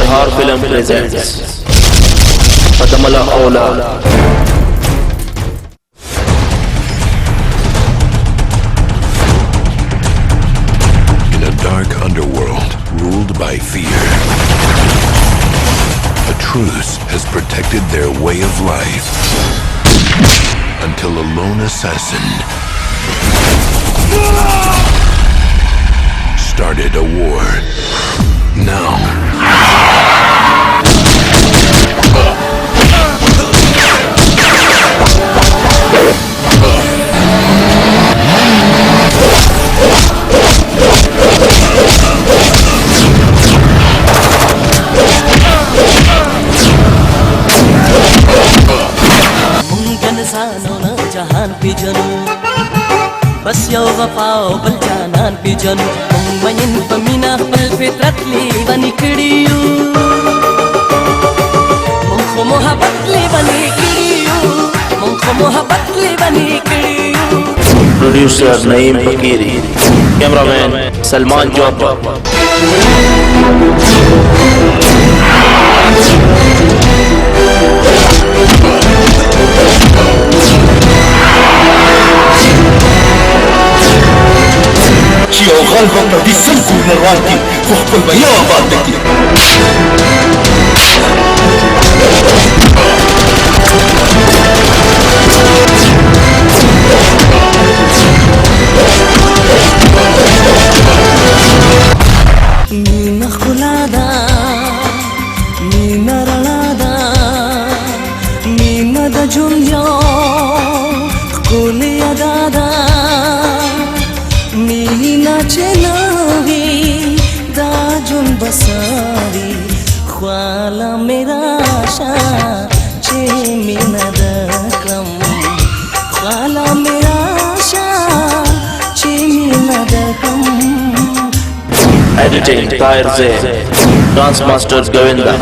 Horror Film presents Badamal Awlad. In a dark underworld ruled by fear, a truce has protected their way of life until a lone assassin started a war. Now जहान पे जनू बस यो वफाओ बल जानान पे जनू मयन पमीना पल फितरत ली बनी कड़ियो मुखो मोहब्बत ली बनी कड़ियो मुखो मोहब्बत ली बनी कड़ियो प्रोड्यूसर नईम फकीरी, कैमरामैन सलमान जौहर। او غلبه په دې سلګو روان دي خو خپل به یو آباد دي نینا خلادا نینا رلادا نینا د جونیا کولی دادا मीना चलावी दाजुन बसावी ख्वाला मेरा आशा चे मीना दकम ख्वाला मेरा आशा चे Meena दकम। Editing Tahir Zain, Dance Masters Govinda.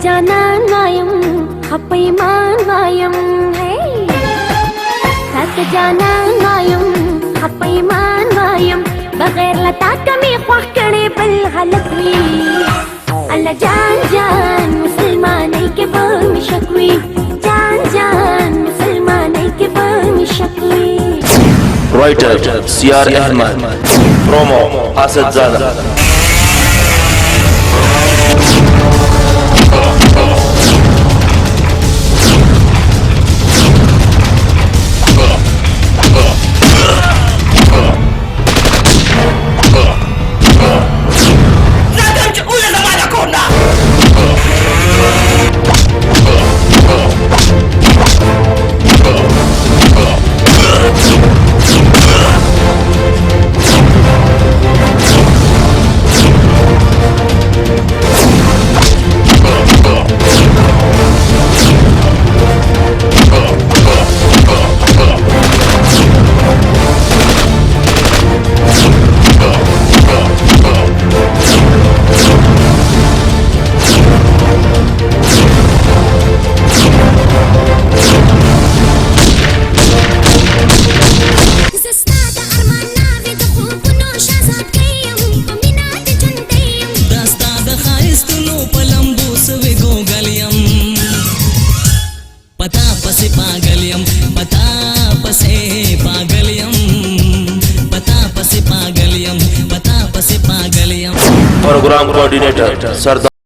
जानान वायम हपैमान वायम है सत जानान वायम हपैमान वायम बगैर लता कमी ख्वाह करे बल गलती अल्लाह जान जान मुसलमान के बम शकवी जान जान मुसलमान के बम शकवी। Writer CR Ahmad, Promo Asad Zada. Program Coordinator Sardar